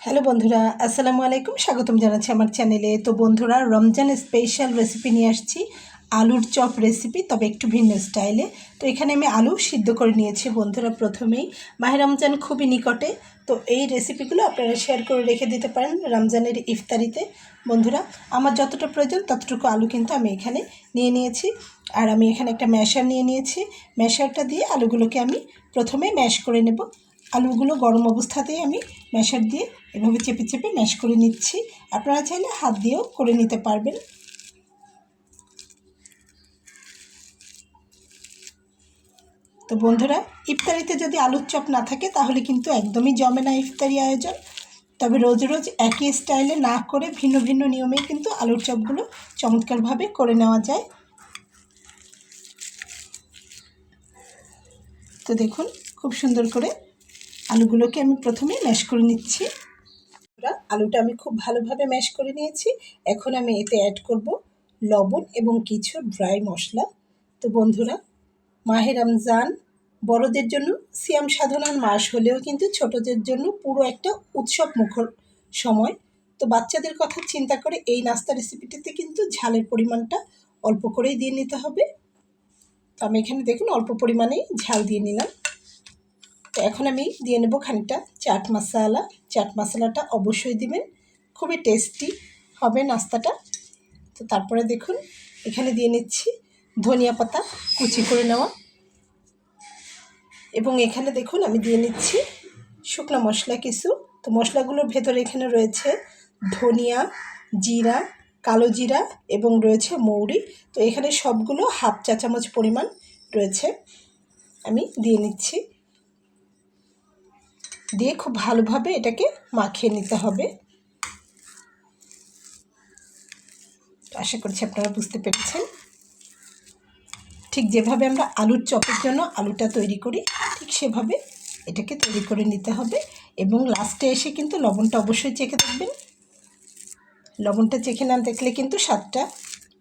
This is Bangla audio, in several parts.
হ্যালো বন্ধুরা, আসসালামু আলাইকুম। স্বাগতম জানাচ্ছি আমার চ্যানেলে। তো বন্ধুরা, রমজান স্পেশাল রেসিপি নিয়ে আসছি, আলুর চপ রেসিপি, তবে একটু ভিন্ন স্টাইলে। তো এখানে আমি আলু সিদ্ধ করে নিয়েছি বন্ধুরা। প্রথমেই মাহে রমজান খুবই নিকটে, তো এই রেসিপিগুলো আপনারা শেয়ার করে রেখে দিতে পারেন রমজানের ইফতারিতে। বন্ধুরা, আমার যতটা প্রয়োজন ততটুকু আলু কিন্তু আমি এখানে নিয়ে নিয়েছি। আর আমি এখানে একটা ম্যাশার নিয়ে নিয়েছি। ম্যাশারটা দিয়ে আলুগুলোকে আমি প্রথমে ম্যাশ করে নেব। আলুগুলো গরম অবস্থাতেই আমি ম্যাশার দিয়ে এভাবে চেপে চেপে ম্যাশ করে নিচ্ছি। আপনারা চাইলে হাত দিয়েও করে নিতে পারবেন। তো বন্ধুরা, ইফতারিতে যদি আলুর চপ না থাকে তাহলে কিন্তু একদমই জমে না ইফতারি আয়োজন। তবে রোজ রোজ একই স্টাইলে না করে ভিন্ন ভিন্ন নিয়মেই কিন্তু আলুর চপগুলো চমৎকারভাবে করে নেওয়া যায়। তো দেখুন, খুব সুন্দর করে আলুগুলোকে আমি প্রথমে ম্যাশ করে নিচ্ছি। আলুটা আমি খুব ভালোভাবে ম্যাশ করে নিয়েছি। এখন আমি এতে অ্যাড করব লবণ এবং কিছু ড্রাই মশলা। তো বন্ধুরা, মাহে রমজান বড়দের জন্য সিয়াম সাধনার মাস হলেও কিন্তু ছোটদের জন্য পুরো একটা উৎসব মুখর সময়। তো বাচ্চাদের কথা চিন্তা করে এই নাস্তা রেসিপিটিতে কিন্তু ঝালের পরিমাণটা অল্প করেই দিয়ে নিতে হবে। তো আমি এখানে দেখুন অল্প পরিমাণেই ঝাল দিয়ে নিলাম। তো এখন আমি দিয়ে নেব খানিকটা চাট মশলা। চাট মশলাটা অবশ্যই দিবেন, খুবই টেস্টি হবে নাস্তাটা। তো তারপরে দেখুন এখানে দিয়ে নিচ্ছি ধনিয়া পাতা কুচি করে নেওয়া, এবং এখানে দেখুন আমি দিয়ে নিচ্ছি শুকনো মশলা কিছু। তো মশলাগুলোর ভেতরে এখানে রয়েছে ধনিয়া, জিরা, কালো জিরা এবং রয়েছে মৌরি। তো এখানে সবগুলো হাফ চা চামচ পরিমাণ রয়েছে, আমি দিয়ে নিচ্ছি। দিয়ে খুব ভালোভাবে এটাকে মাখিয়ে নিতে হবে। আশা করছি আপনারা বুঝতে পেরেছেন। ঠিক যেভাবে আমরা আলুর চপের জন্য আলুটা তৈরি করি, ঠিক সেভাবে এটাকে তৈরি করে নিতে হবে। এবং লাস্টে এসে কিন্তু লবণটা অবশ্যই চেখে দেখবেন। লবণটা চেখে না দেখলে কিন্তু স্বাদটা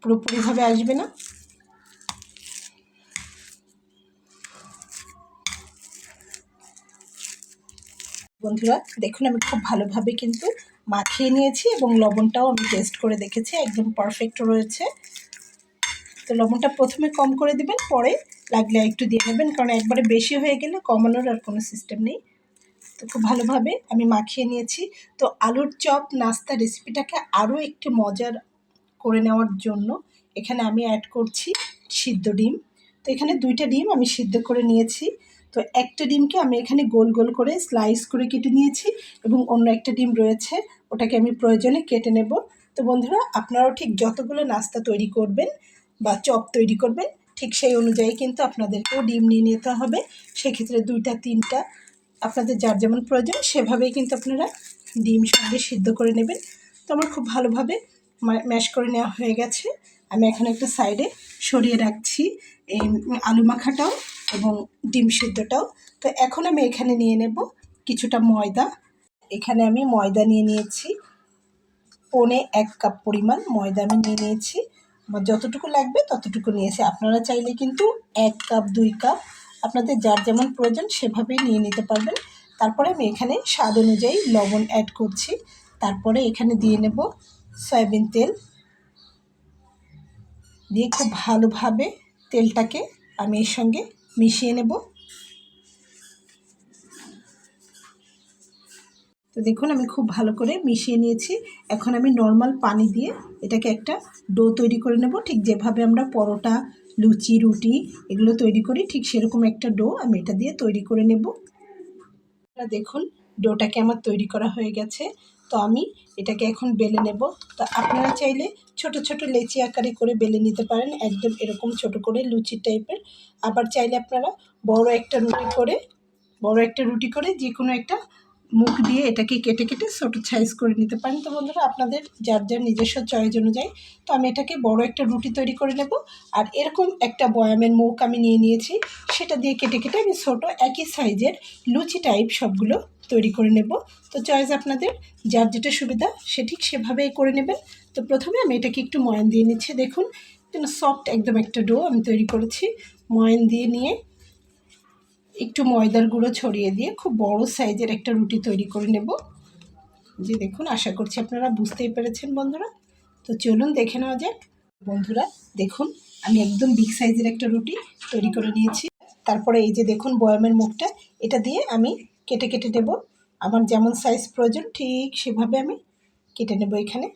পুরোপুরিভাবে আসবে না। বন্ধুরা দেখুন, আমি খুব ভালোভাবে কিন্তু মাখিয়ে নিয়েছি এবং লবণটাও আমি টেস্ট করে দেখেছি, একদম পারফেক্ট রয়েছে। তো লবণটা প্রথমে কম করে দেবেন, পরে লাগলে একটু দিয়ে নেবেন, কারণ একবারে বেশি হয়ে গেলে কমানোর আর কোনো সিস্টেম নেই। তো খুব ভালোভাবে আমি মাখিয়ে নিয়েছি। তো আলুর চপ নাস্তা রেসিপিটাকে আরও একটু মজার করে নেওয়ার জন্য এখানে আমি অ্যাড করছি সিদ্ধ ডিম। তো এখানে 2টা ডিম আমি সিদ্ধ করে নিয়েছি। তো একটা ডিমকে আমি এখানে গোল গোল করে স্লাইস করে কেটে নিয়েছি, এবং অন্য একটা ডিম রয়েছে, ওটাকে আমি প্রয়োজনে কেটে নেব। তো বন্ধুরা, আপনারাও ঠিক যতগুলো নাস্তা তৈরি করবেন বা চপ তৈরি করবেন, ঠিক সেই অনুযায়ী কিন্তু আপনাদেরকেও ডিম নিয়ে নিতে হবে। সেক্ষেত্রে 2টা 3টা আপনাদের যার যেমন প্রয়োজন সেভাবেই কিন্তু আপনারা ডিম সঙ্গে সিদ্ধ করে নেবেন। তো আমার খুব ভালোভাবে ম্যাশ করে নেওয়া হয়ে গেছে। আমি এখন একটা সাইডে সরিয়ে রাখছি এই আলু মাখাটাও এবং ডিম সিদ্ধটাও। তো এখন আমি এখানে নিয়ে নেব কিছুটা ময়দা। এখানে আমি ময়দা নিয়ে নিয়েছি, 1.25 কাপ পরিমাণ ময়দা আমি নিয়ে নিয়েছি। আমার যতটুকু লাগবে ততটুকু নিয়েছি। আপনারা চাইলে কিন্তু 1 কাপ 2 কাপ আপনাদের যার যেমন প্রয়োজন সেভাবেই নিয়ে নিতে পারবেন। তারপরে আমি এখানে স্বাদ অনুযায়ী লবণ অ্যাড করছি। তারপরে এখানে দিয়ে নেব সয়াবিন তেল। দিয়ে খুব ভালোভাবে তেলটাকে আমি এর সঙ্গে মিশিয়ে নেব। তো দেখুন আমি খুব ভালো করে মিশিয়ে নিয়েছি। এখন আমি নর্মাল পানি দিয়ে এটাকে একটা ডো তৈরি করে নেব। ঠিক যেভাবে আমরা পরোটা, লুচি, রুটি এগুলো তৈরি করি, ঠিক সেরকম একটা ডো আমি এটা দিয়ে তৈরি করে নেব। দেখুন ডোটাকে আমার তৈরি করা হয়ে গেছে। তো আমি এটাকে এখন বেলে নেব। তো আপনারা চাইলে ছোট ছোট লেচি আকারে করে বেলে নিতে পারেন, একদম এরকম ছোট করে লুচি টাইপের। আবার চাইলে আপনারা বড় একটা রুটি করে যে কোনো একটা মুখ দিয়ে এটাকে কেটে কেটে ছোটো সাইজ করে নিতে পারেন। তো বন্ধুরা, আপনাদের যার যার নিজস্ব চয়েস অনুযায়ী। তো আমি এটাকে বড় একটা রুটি তৈরি করে নেব। আর এরকম একটা বয়ামের মুখ আমি নিয়ে নিয়েছি, সেটা দিয়ে কেটে কেটে আমি ছোটো একই সাইজের লুচি টাইপ সবগুলো তৈরি করে নেব। তো চয়েস আপনাদের যার যেটা সুবিধা সে ঠিক সেভাবেই করে নেবেন। তো প্রথমে আমি এটাকে একটু ময়ান দিয়ে নিচ্ছি। দেখুন সফট একদম একটা ডো আমি তৈরি করেছি। ময়ান দিয়ে নিয়ে একটু ময়দার গুঁড়ো ছড়িয়ে দিয়ে খুব বড় সাইজের একটা রুটি তৈরি করে নেব। যে দেখুন, আশা করছি আপনারা বুঝতেই পেরেছেন বন্ধুরা। তো চলুন দেখে নেওয়া যাক। বন্ধুরা দেখুন, আমি একদম বিগ সাইজের একটা রুটি তৈরি করে নিয়েছি। তারপরে এই যে দেখুন বয়ামের মুখটা, এটা দিয়ে আমি কেটে কেটে দেব। আমার যেমন সাইজ প্রয়োজন ঠিক সেভাবে আমি কেটে নেব এখানে।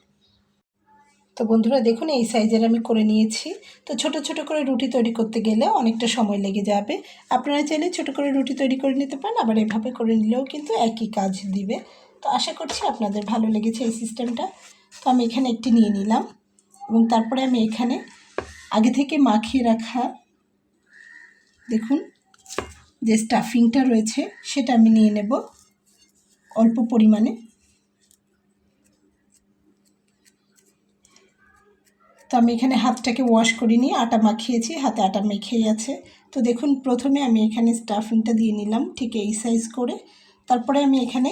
তো বন্ধুরা দেখুন, এই সাইজের আমি করে নিয়েছি। তো ছোট ছোট করে রুটি তৈরি করতে গেলে অনেকটা সময় লেগে যাবে। আপনারা চাইলে ছোট করে রুটি তৈরি করে নিতে পারেন, আবার এভাবে করে নিলেও কিন্তু একই কাজ দিবে। তো আশা করছি আপনাদের ভালো লেগেছে এই সিস্টেমটা। তো আমি এখানে একটি নিয়ে নিলাম এবং তারপরে আমি এখানে আগে থেকে মাখিয়ে রাখা দেখুন যে স্টাফিংটা রয়েছে সেটা আমি নিয়ে নেব অল্প পরিমাণে। তো আমি এখানে হাতটাকে ওয়াশ করে নিয়ে আটা মাখিয়েছি, হাতে আটা মেখেই আছে। তো দেখুন, প্রথমে আমি এখানে স্টাফিংটা দিয়ে নিলাম ঠিক এই সাইজ করে। তারপরে আমি এখানে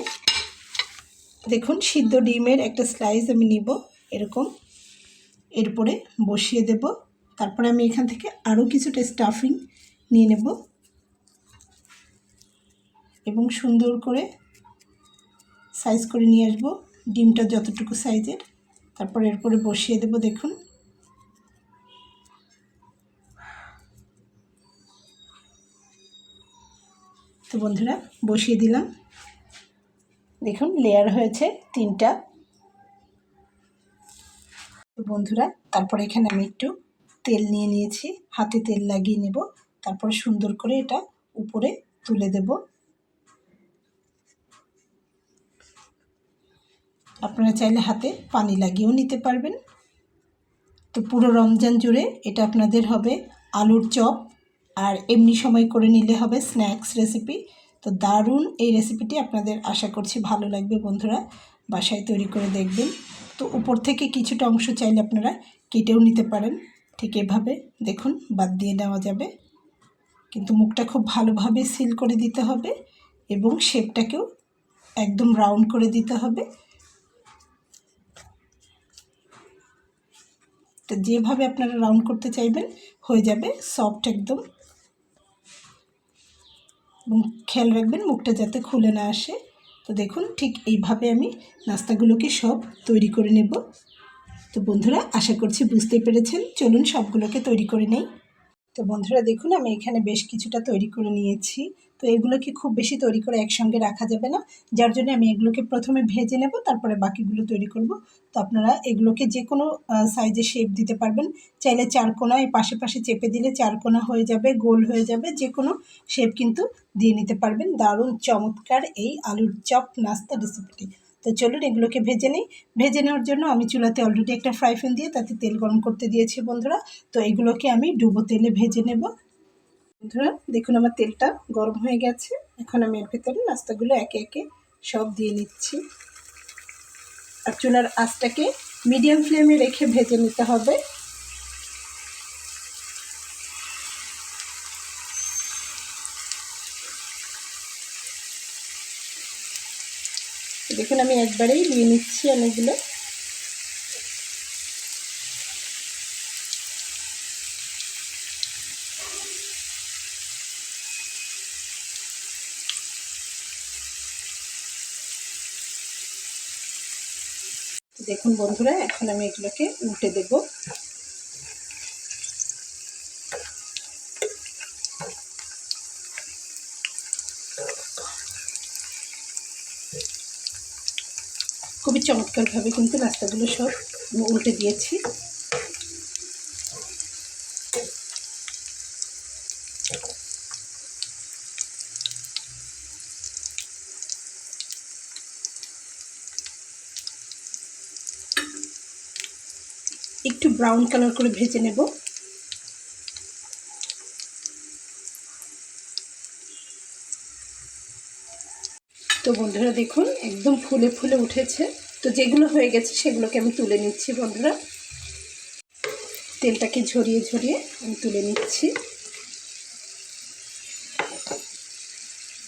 দেখুন সিদ্ধ ডিমের একটা স্লাইস আমি নিব এরকম, এরপরে বসিয়ে দেব। তারপরে আমি এখান থেকে আরও কিছুটা স্টাফিং নিয়ে নেব এবং সুন্দর করে সাইজ করে নিয়ে আসব ডিমটা যতটুকু সাইজের। তারপরে এরপরে বসিয়ে দেব দেখুন। তো বন্ধুরা বসিয়ে দিলাম, দেখুন লেয়ার হয়েছে 3টা। তো বন্ধুরা তারপরে এখানে আমি একটু তেল নিয়ে নিয়েছি, হাতে তেল লাগিয়ে নেব। তারপরে সুন্দর করে এটা উপরে তুলে দেব। আপনারা চাইলে হাতে পানি লাগিয়েও নিতে পারবেন। তো পুরো রমজান জুড়ে এটা আপনাদের হবে আলুর চপ, আর এমনি সময় করে নিলে হবে স্ন্যাক্স রেসিপি। তো দারুণ এই রেসিপিটি আপনাদের আশা করছি ভালো লাগবে বন্ধুরা, বাসায় তৈরি করে দেখবেন। তো উপর থেকে কিছুটা অংশ চাইলে আপনারা কেটেও নিতে পারেন, ঠিক এভাবে দেখুন বাদ দিয়ে নেওয়া যাবে। কিন্তু মুখটা খুব ভালোভাবে সিল করে দিতে হবে এবং শেপটাকেও একদম রাউন্ড করে দিতে হবে। তো যেভাবে আপনারা রাউন্ড করতে চাইবেন হয়ে যাবে সফট একদম। এবং খেয়াল রাখবেন মুখটা যাতে খুলে না আসে। তো দেখুন ঠিক এইভাবে আমি নাস্তাগুলোকে সব তৈরি করে নেব। তো বন্ধুরা আশা করছি বুঝতে পেরেছেন, চলুন সবগুলোকে তৈরি করে নেই। তো বন্ধুরা দেখুন, আমি এখানে বেশ কিছুটা তৈরি করে নিয়েছি। তো এগুলোকে খুব বেশি তৈরি করে একসঙ্গে রাখা যাবে না, যার জন্য আমি এগুলোকে প্রথমে ভেজে নেব, তারপরে বাকিগুলো তৈরি করব। তো আপনারা এগুলোকে যে কোনো সাইজে শেপ দিতে পারবেন। চাইলে চারকোনা এই পাশে পাশে চেপে দিলে চারকোনা হয়ে যাবে, গোল হয়ে যাবে, যে কোনো শেপ কিন্তু দিয়ে নিতে পারবেন। দারুণ চমৎকার এই আলুর চপ নাস্তা রেসিপিটি। তো চলুন এগুলোকে ভেজে নিই। ভেজে নেওয়ার জন্য আমি চুলাতে অলরেডি একটা ফ্রাই প্যান দিয়ে তাতে তেল গরম করতে দিয়েছি বন্ধুরা। তো এগুলোকে আমি ডুবো তেলে ভেজে নেব। বন্ধুরা দেখুন আমার তেলটা গরম হয়ে গেছে, এখন আমি এর ভেতরে নাস্তাগুলো একে একে সব দিয়ে নিচ্ছি। আর চুলার আঁচটাকে মিডিয়াম ফ্লেমে রেখে ভেজে নিতে হবে। দেখুন আমি একবারেই দিয়ে নিচ্ছি অনেকগুলো। দেখুন বন্ধুরা এখন আমি এগুলোকে উল্টে দেব। খুবই চমৎকারভাবে কিন্তু নাস্তাগুলো সব উল্টে দিয়েছি। একটু ব্রাউন কালার করে ভেজে নেব। তো বন্ধুরা দেখুন একদম ফুলে ফুলে উঠেছে। তো যেগুলো হয়ে গেছে সেগুলোকে আমি তুলে নিচ্ছি বন্ধুরা। তেলটাকে ঝরিয়ে ঝরিয়ে আমি তুলে নিচ্ছি।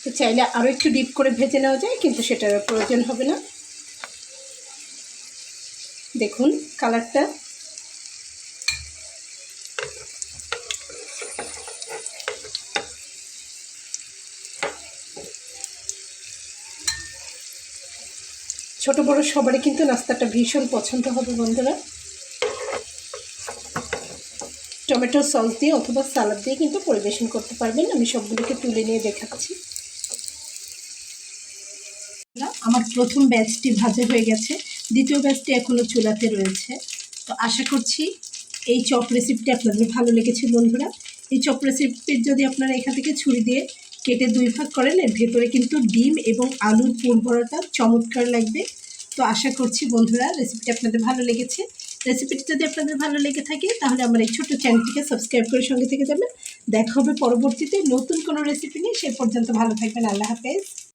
তো চাইলে আরও একটু ডিপ করে ভেজে নেওয়া যায়, কিন্তু সেটার প্রয়োজন হবে না। দেখুন কালারটা। ছোট বড় সবারই কিন্তু নাস্তাটা ভীষণ পছন্দ হবে বন্ধুরা। টমেটো সস দিয়ে অথবা সালাদ দিয়ে কিন্তু পরিবেশন করতে পারবেন। আমি সবগুলোকে তুলে নিয়ে দেখাচ্ছি। আমার প্রথম ব্যাচটি ভাজা হয়ে গেছে, দ্বিতীয় ব্যাচটি এখনও চুলাতে রয়েছে। তো আশা করছি এই চপ রেসিপিটি আপনাদের ভালো লেগেছে বন্ধুরা। এই চপ রেসিপির যদি আপনারা এখান থেকে ছুরি দিয়ে কেটে 2 ভাগ করেন, এর ভেতরে কিন্তু ডিম এবং আলুর পুর ভরাটা চমৎকার লাগবে। তো আশা করছি বন্ধুরা রেসিপিটি আপনাদের ভালো লেগেছে। রেসিপিটি যদি আপনাদের ভালো লেগে থাকে তাহলে আমার এই ছোট্ট চ্যানেলটিকে সাবস্ক্রাইব করে সঙ্গে থেকে যাবেন। দেখা হবে পরবর্তীতে নতুন কোনো রেসিপি নিয়ে। সে পর্যন্ত ভালো থাকবেন। আল্লাহ হাফেজ।